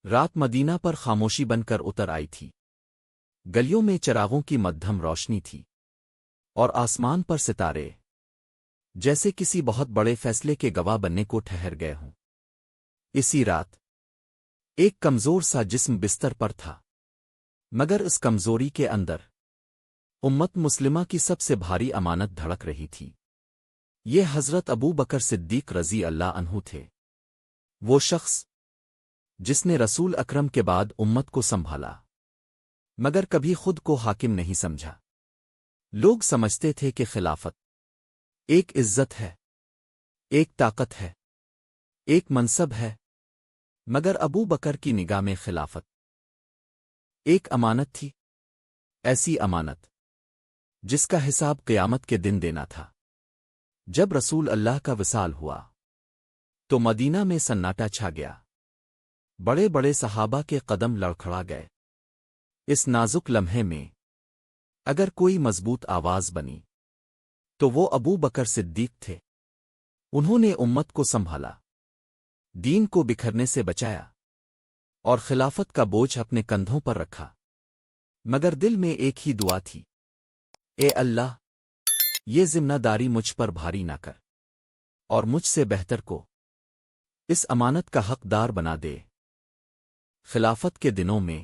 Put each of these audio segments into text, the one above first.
رات مدینہ پر خاموشی بن کر اتر آئی تھی۔ گلیوں میں چراغوں کی مدھم روشنی تھی اور آسمان پر ستارے جیسے کسی بہت بڑے فیصلے کے گواہ بننے کو ٹھہر گئے ہوں۔ اسی رات ایک کمزور سا جسم بستر پر تھا، مگر اس کمزوری کے اندر امت مسلمہ کی سب سے بھاری امانت دھڑک رہی تھی۔ یہ حضرت ابو بکر صدیق رضی اللہ عنہ تھے، وہ شخص جس نے رسول اکرم کے بعد امت کو سنبھالا مگر کبھی خود کو حاکم نہیں سمجھا۔ لوگ سمجھتے تھے کہ خلافت ایک عزت ہے، ایک طاقت ہے، ایک منصب ہے، مگر ابو بکر کی نگاہ میں خلافت ایک امانت تھی، ایسی امانت جس کا حساب قیامت کے دن دینا تھا۔ جب رسول اللہ کا وصال ہوا تو مدینہ میں سناٹا چھا گیا، بڑے بڑے صحابہ کے قدم لڑکھڑا گئے۔ اس نازک لمحے میں اگر کوئی مضبوط آواز بنی تو وہ ابو بکر صدیق تھے۔ انہوں نے امت کو سنبھالا، دین کو بکھرنے سے بچایا اور خلافت کا بوجھ اپنے کندھوں پر رکھا، مگر دل میں ایک ہی دعا تھی، اے اللہ، یہ ذمہ داری مجھ پر بھاری نہ کر اور مجھ سے بہتر کو اس امانت کا حقدار بنا دے۔ خلافت کے دنوں میں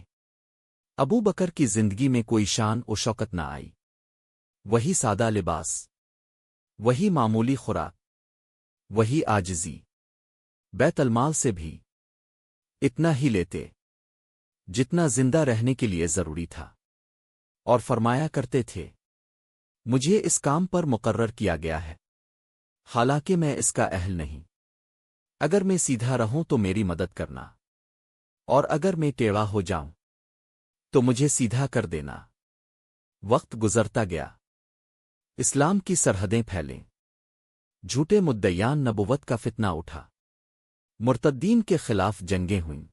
ابو بکر کی زندگی میں کوئی شان و شوکت نہ آئی، وہی سادہ لباس، وہی معمولی خوراک، وہی عاجزی۔ بیت المال سے بھی اتنا ہی لیتے جتنا زندہ رہنے کے لیے ضروری تھا، اور فرمایا کرتے تھے، مجھے اس کام پر مقرر کیا گیا ہے، حالانکہ میں اس کا اہل نہیں۔ اگر میں سیدھا رہوں تو میری مدد کرنا، اور اگر میں ٹیڑھا ہو جاؤں تو مجھے سیدھا کر دینا۔ وقت گزرتا گیا، اسلام کی سرحدیں پھیلیں، جھوٹے مدعیان نبوت کا فتنہ اٹھا، مرتدین کے خلاف جنگیں ہوئیں۔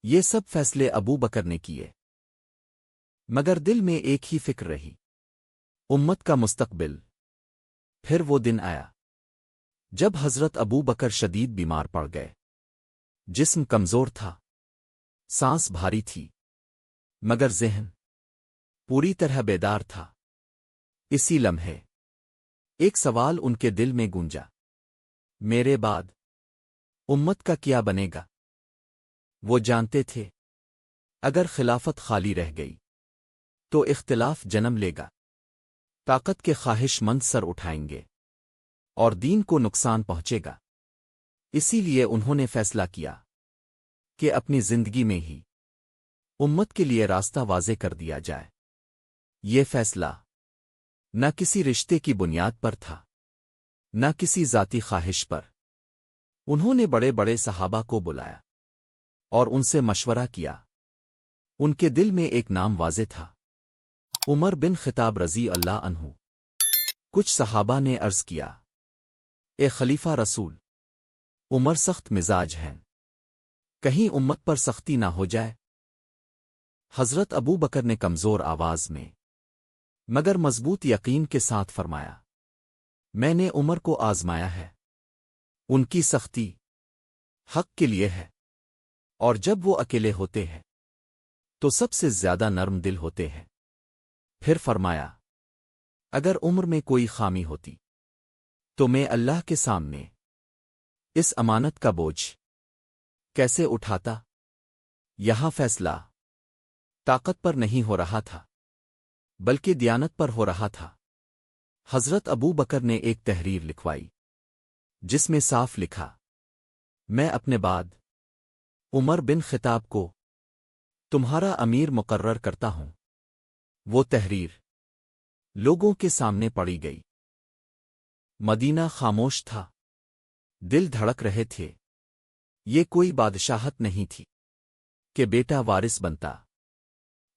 یہ سب فیصلے ابو بکر نے کیے، مگر دل میں ایک ہی فکر رہی، امت کا مستقبل۔ پھر وہ دن آیا جب حضرت ابو بکر شدید بیمار پڑ گئے، جسم کمزور تھا، سانس بھاری تھی، مگر ذہن پوری طرح بیدار تھا۔ اسی لمحے ایک سوال ان کے دل میں گونجا، میرے بعد امت کا کیا بنے گا؟ وہ جانتے تھے اگر خلافت خالی رہ گئی تو اختلاف جنم لے گا، طاقت کے خواہش مند سر اٹھائیں گے اور دین کو نقصان پہنچے گا۔ اسی لیے انہوں نے فیصلہ کیا کہ اپنی زندگی میں ہی امت کے لیے راستہ واضح کر دیا جائے۔ یہ فیصلہ نہ کسی رشتے کی بنیاد پر تھا، نہ کسی ذاتی خواہش پر۔ انہوں نے بڑے بڑے صحابہ کو بلایا اور ان سے مشورہ کیا۔ ان کے دل میں ایک نام واضح تھا، عمر بن خطاب رضی اللہ عنہ۔ کچھ صحابہ نے عرض کیا، اے خلیفہ رسول، عمر سخت مزاج ہیں، کہیں امت پر سختی نہ ہو جائے۔ حضرت ابو بکر نے کمزور آواز میں مگر مضبوط یقین کے ساتھ فرمایا، میں نے عمر کو آزمایا ہے، ان کی سختی حق کے لیے ہے، اور جب وہ اکیلے ہوتے ہیں تو سب سے زیادہ نرم دل ہوتے ہیں۔ پھر فرمایا، اگر عمر میں کوئی خامی ہوتی تو میں اللہ کے سامنے اس امانت کا بوجھ کیسے اٹھاتا؟ یہاں فیصلہ طاقت پر نہیں ہو رہا تھا بلکہ دیانت پر ہو رہا تھا۔ حضرت ابو بکر نے ایک تحریر لکھوائی جس میں صاف لکھا، میں اپنے بعد عمر بن خطاب کو تمہارا امیر مقرر کرتا ہوں۔ وہ تحریر لوگوں کے سامنے پڑی گئی، مدینہ خاموش تھا، دل دھڑک رہے تھے۔ یہ کوئی بادشاہت نہیں تھی کہ بیٹا وارث بنتا،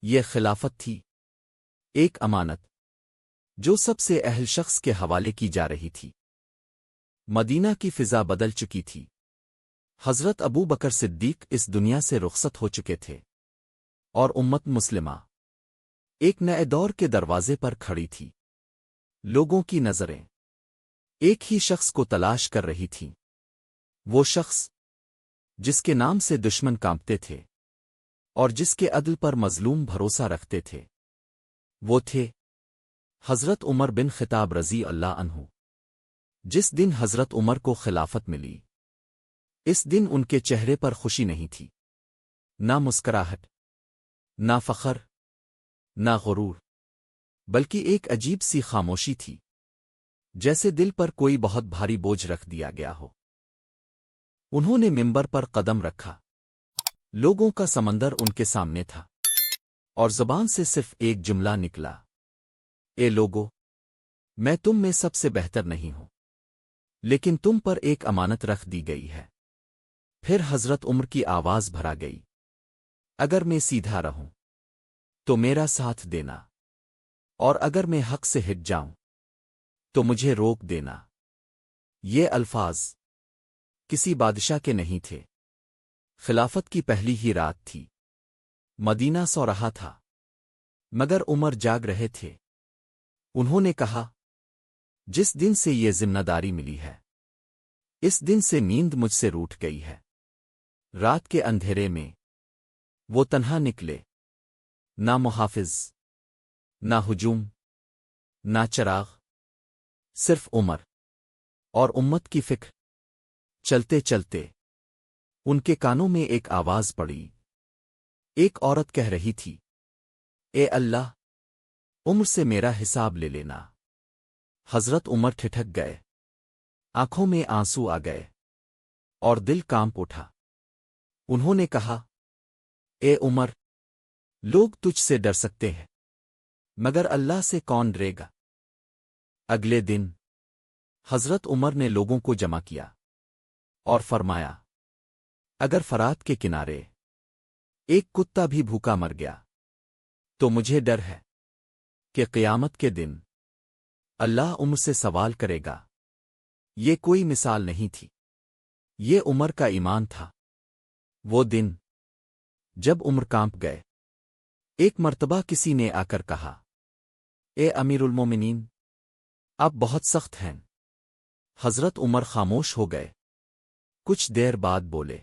یہ خلافت تھی، ایک امانت جو سب سے اہل شخص کے حوالے کی جا رہی تھی۔ مدینہ کی فضا بدل چکی تھی، حضرت ابو بکر صدیق اس دنیا سے رخصت ہو چکے تھے، اور امت مسلمہ ایک نئے دور کے دروازے پر کھڑی تھی۔ لوگوں کی نظریں ایک ہی شخص کو تلاش کر رہی تھیں، وہ شخص جس کے نام سے دشمن کانپتے تھے اور جس کے عدل پر مظلوم بھروسہ رکھتے تھے، وہ تھے حضرت عمر بن خطاب رضی اللہ عنہ۔ جس دن حضرت عمر کو خلافت ملی، اس دن ان کے چہرے پر خوشی نہیں تھی، نہ مسکراہٹ، نہ فخر، نہ غرور، بلکہ ایک عجیب سی خاموشی تھی، جیسے دل پر کوئی بہت بھاری بوجھ رکھ دیا گیا ہو۔ انہوں نے منبر پر قدم رکھا، لوگوں کا سمندر ان کے سامنے تھا، اور زبان سے صرف ایک جملہ نکلا، اے لوگو، میں تم میں سب سے بہتر نہیں ہوں، لیکن تم پر ایک امانت رکھ دی گئی ہے۔ پھر حضرت عمر کی آواز بھرا گئی، اگر میں سیدھا رہوں تو میرا ساتھ دینا، اور اگر میں حق سے ہٹ جاؤں تو مجھے روک دینا۔ یہ الفاظ کسی بادشاہ کے نہیں تھے۔ خلافت کی پہلی ہی رات تھی، مدینہ سو رہا تھا، مگر عمر جاگ رہے تھے۔ انہوں نے کہا، جس دن سے یہ ذمہ داری ملی ہے، اس دن سے نیند مجھ سے روٹھ گئی ہے۔ رات کے اندھیرے میں وہ تنہا نکلے، نہ محافظ، نہ ہجوم، نہ چراغ، صرف عمر اور امت کی فکر۔ چلتے چلتے ان کے کانوں میں ایک آواز پڑی۔ ایک عورت کہہ رہی تھی، اے اللہ، عمر سے میرا حساب لے لینا۔ حضرت عمر ٹھٹک گئے، آنکھوں میں آنسو آ گئے، اور دل کانپ اٹھا۔ انہوں نے کہا، اے عمر، لوگ تجھ سے ڈر سکتے ہیں، مگر اللہ سے کون ڈرے گا؟ اگلے دن حضرت عمر نے لوگوں کو جمع کیا اور فرمایا، اگر فرات کے کنارے ایک کتا بھی بھوکا مر گیا تو مجھے ڈر ہے کہ قیامت کے دن اللہ عمر سے سوال کرے گا۔ یہ کوئی مثال نہیں تھی، یہ عمر کا ایمان تھا۔ وہ دن جب عمر کانپ گئے، ایک مرتبہ کسی نے آ کر کہا، اے امیر المومنین، آپ بہت سخت ہیں۔ حضرت عمر خاموش ہو گئے، کچھ دیر بعد بولے،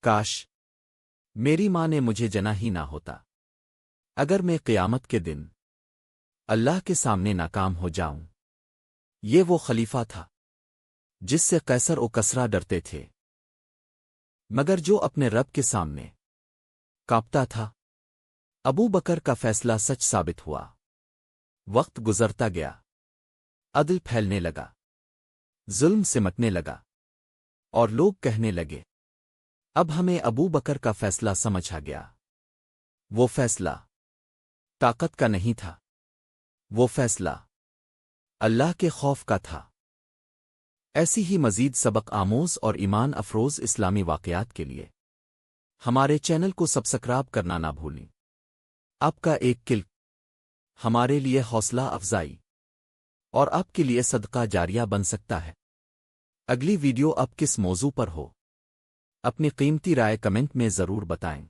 کاش میری ماں نے مجھے جنا ہی نہ ہوتا، اگر میں قیامت کے دن اللہ کے سامنے ناکام ہو جاؤں۔ یہ وہ خلیفہ تھا جس سے قیصر و کسریٰ ڈرتے تھے، مگر جو اپنے رب کے سامنے کانپتا تھا۔ ابو بکر کا فیصلہ سچ ثابت ہوا۔ وقت گزرتا گیا، عدل پھیلنے لگا، ظلم سمٹنے لگا، اور لوگ کہنے لگے، اب ہمیں ابو بکر کا فیصلہ سمجھ آ گیا۔ وہ فیصلہ طاقت کا نہیں تھا، وہ فیصلہ اللہ کے خوف کا تھا۔ ایسی ہی مزید سبق آموز اور ایمان افروز اسلامی واقعات کے لیے ہمارے چینل کو سبسکرائب کرنا نہ بھولیں۔ آپ کا ایک کلک ہمارے لیے حوصلہ افزائی اور آپ کے لیے صدقہ جاریہ بن سکتا ہے۔ اگلی ویڈیو اب کس موضوع پر ہو، اپنی قیمتی رائے کمنٹ میں ضرور بتائیں۔